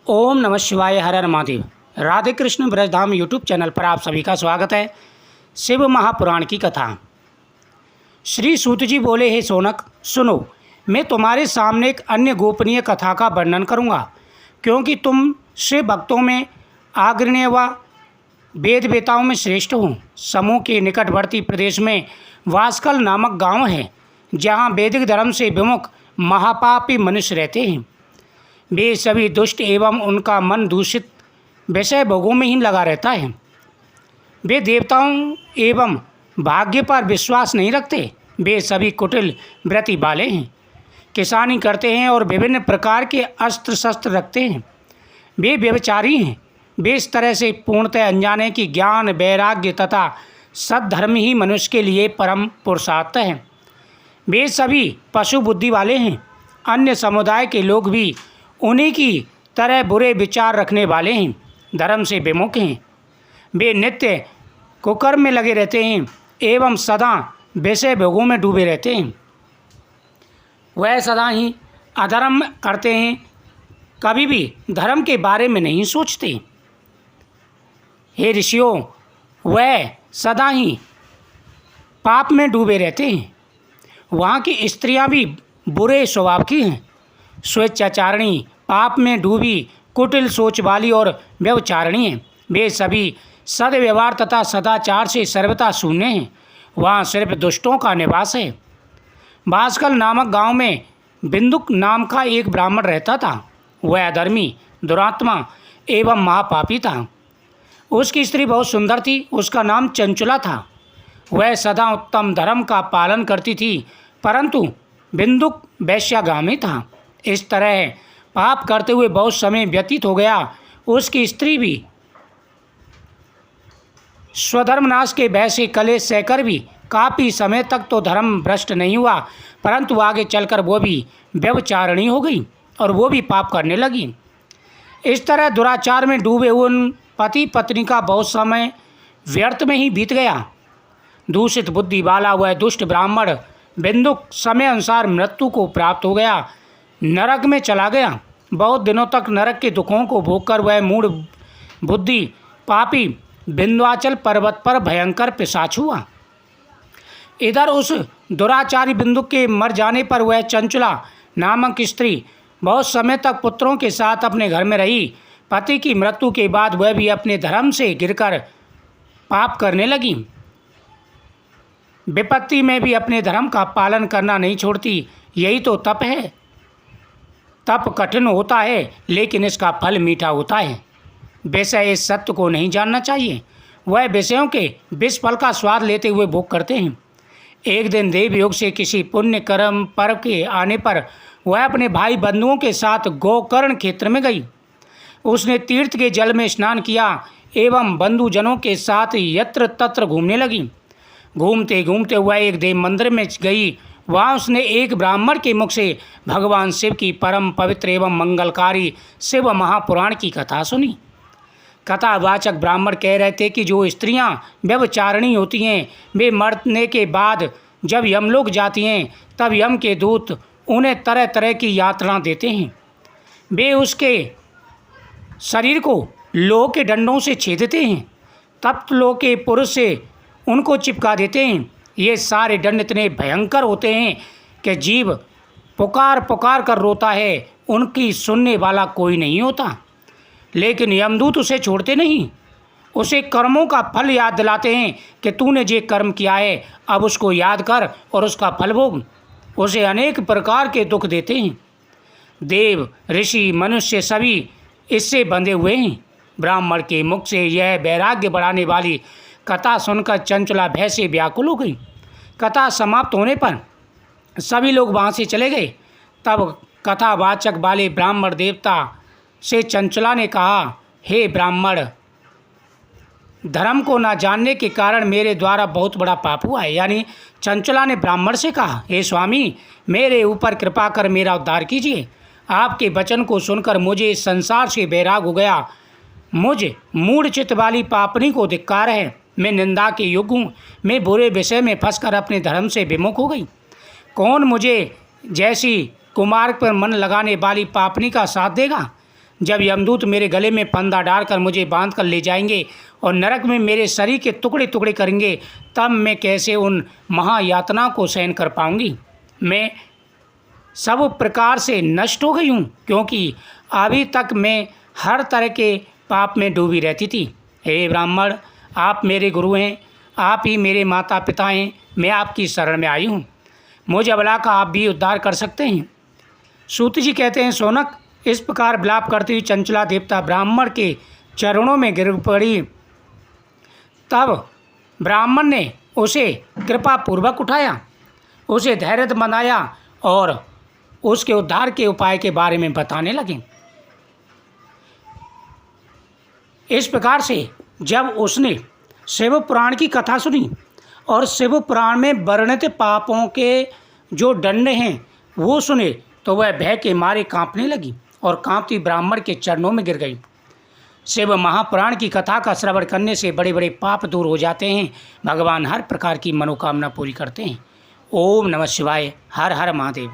ओम नमः शिवाय, हर हर Mahadev. Radhe Krishna Brajdham YouTube channel पर आप सभी का स्वागत है। शिव महापुराण की कथा। श्री सूत जी बोले, हे सोनक सुनो, मैं तुम्हारे सामने एक अन्य गोपनीय कथा का वर्णन करूँगा, क्योंकि तुम शिव भक्तों में अग्रणी व वेद वेताओं में श्रेष्ठ हो। समूह के निकटवर्ती प्रदेश में वास्कल नामक गांव है, जहां वैदिक धर्म से विमुख महापापी मनुष्य रहते हैं। वे सभी दुष्ट एवं उनका मन दूषित विषय भोगों में ही लगा रहता है। वे देवताओं एवं भाग्य पर विश्वास नहीं रखते। वे सभी कुटिल वृत्ति वाले हैं, किसानी करते हैं और विभिन्न प्रकार के अस्त्र शस्त्र रखते हैं। वे व्यभिचारी हैं। वे इस तरह से पूर्णतः अनजान हैं कि ज्ञान, वैराग्य तथा सद्धर्म ही मनुष्य के लिए परम पुरुषार्थ है। वे सभी पशु बुद्धि वाले हैं। अन्य समुदाय के लोग भी उन्हीं की तरह बुरे विचार रखने वाले हैं, धर्म से विमुख हैं। वे नित्य कुकर्म में लगे रहते हैं एवं सदा विषय भोगों में डूबे रहते हैं। वह सदा ही अधर्म करते हैं, कभी भी धर्म के बारे में नहीं सोचते। हे ऋषियों, वह सदा ही पाप में डूबे रहते हैं। वहाँ की स्त्रियाँ भी बुरे स्वभाव की हैं, स्वेच्छाचारिणी, पाप में डूबी, कुटिल सोच वाली और व्यभिचारिणी हैं। वे सभी सद्व्यवहार तथा सदाचार से सर्वथा शून्य हैं। वहाँ सिर्फ दुष्टों का निवास है। बास्कल नामक गांव में बिंदुक नाम का एक ब्राह्मण रहता था। वह अधर्मी, दुरात्मा एवं महापापी था। उसकी स्त्री बहुत सुंदर थी। उसका नाम चंचुला था। वह सदा उत्तम धर्म का पालन करती थी, परंतु बिंदुक वैश्यागामी था। इस तरह पाप करते हुए बहुत समय व्यतीत हो गया। उसकी स्त्री भी स्वधर्मनाश के भय से कलेश सहकर भी काफ़ी समय तक तो धर्म भ्रष्ट नहीं हुआ, परंतु आगे चलकर वो भी व्यभिचारिणी हो गई और वो भी पाप करने लगी। इस तरह दुराचार में डूबे उन पति पत्नी का बहुत समय व्यर्थ में ही बीत गया। दूषित बुद्धि वाला वह दुष्ट ब्राह्मण बिंदुक समय अनुसार मृत्यु को प्राप्त हो गया, नरक में चला गया। बहुत दिनों तक नरक के दुखों को भोगकर वह मूढ़ बुद्धि पापी विंध्याचल पर्वत पर भयंकर पिशाच हुआ। इधर उस दुराचारी बिंदुक के मर जाने पर वह चंचला नामक स्त्री बहुत समय तक पुत्रों के साथ अपने घर में रही। पति की मृत्यु के बाद वह भी अपने धर्म से गिरकर पाप करने लगी। विपत्ति में भी अपने धर्म का पालन करना नहीं छोड़ती। यही तो तप है। तप कठिन होता है, लेकिन इसका फल मीठा होता है। विषय इस सत्य को नहीं जानना चाहिए। वह विषयों के विष फल का स्वाद लेते हुए भोग करते हैं। एक दिन देवयोग से किसी पुण्य कर्म पर्व के आने पर वह अपने भाई बंधुओं के साथ गोकर्ण क्षेत्र में गई। उसने तीर्थ के जल में स्नान किया एवं बंधुजनों के साथ यत्र तत्र घूमने लगी। घूमते घूमते वह एक देव मंदिर में गई। वहाँ उसने एक ब्राह्मण के मुख से भगवान शिव की परम पवित्र एवं मंगलकारी शिव महापुराण की कथा सुनी। कथावाचक ब्राह्मण कह रहे थे कि जो स्त्रियां व्यभिचारिणी होती हैं, वे मरने के बाद जब यमलोक जाती हैं, तब यम के दूत उन्हें तरह तरह की यातना देते हैं। वे उसके शरीर को लोह के डंडों से छेदते हैं, तप्त लोह के पुरुष से उनको चिपका देते हैं। ये सारे दंड इतने भयंकर होते हैं कि जीव पुकार पुकार कर रोता है, उनकी सुनने वाला कोई नहीं होता। लेकिन यमदूत उसे छोड़ते नहीं। उसे कर्मों का फल याद दिलाते हैं कि तूने जे कर्म किया है, अब उसको याद कर और उसका फल भोग। उसे अनेक प्रकार के दुख देते हैं। देव, ऋषि, मनुष्य सभी इससे बंधे हुए हैं। ब्राह्मण के मुख से यह वैराग्य बढ़ाने वाली कथा सुनकर चंचला भय से व्याकुल हो गई। कथा समाप्त होने पर सभी लोग वहाँ से चले गए। तब कथावाचक वाले ब्राह्मण देवता से चंचला ने कहा, हे ब्राह्मण, धर्म को ना जानने के कारण मेरे द्वारा बहुत बड़ा पाप हुआ है। यानी चंचला ने ब्राह्मण से कहा, हे स्वामी, मेरे ऊपर कृपा कर मेरा उद्धार कीजिए। आपके वचन को सुनकर मुझे इस संसार से बैराग हो गया। मुझ मूढ़ चित्त वाली पापनी को धिक्कार है। मैं निंदा के योग्य हूँ। मैं बुरे विषय में फंसकर अपने धर्म से विमुख हो गई। कौन मुझे जैसी कुमार्ग पर मन लगाने वाली पापनी का साथ देगा? जब यमदूत मेरे गले में फंदा डालकर मुझे बांध कर ले जाएंगे और नरक में मेरे शरीर के टुकड़े टुकड़े करेंगे, तब मैं कैसे उन महायातनाओं को सहन कर पाऊंगी। मैं सब प्रकार से नष्ट हो गई हूँ, क्योंकि अभी तक मैं हर तरह के पाप में डूबी रहती थी। हे ब्राह्मण, आप मेरे गुरु हैं, आप ही मेरे माता पिता हैं, मैं आपकी शरण में आई हूँ, मुझ अबला का आप भी उद्धार कर सकते हैं। सूत जी कहते हैं, शौनक, इस प्रकार विलाप करती हुई चंचला देवता ब्राह्मण के चरणों में गिर पड़ी। तब ब्राह्मण ने उसे कृपा पूर्वक उठाया, उसे धैर्य बनाया और उसके उद्धार के उपाय के बारे में बताने लगे। इस प्रकार से जब उसने शिव पुराण की कथा सुनी और शिव पुराण में वर्णित पापों के जो दंड हैं वो सुने, तो वह भय के मारे कांपने लगी और कांपती ब्राह्मण के चरणों में गिर गई। शिव महापुराण की कथा का श्रवण करने से बड़े बड़े पाप दूर हो जाते हैं, भगवान हर प्रकार की मनोकामना पूरी करते हैं। ओम नमः शिवाय। हर हर महादेव।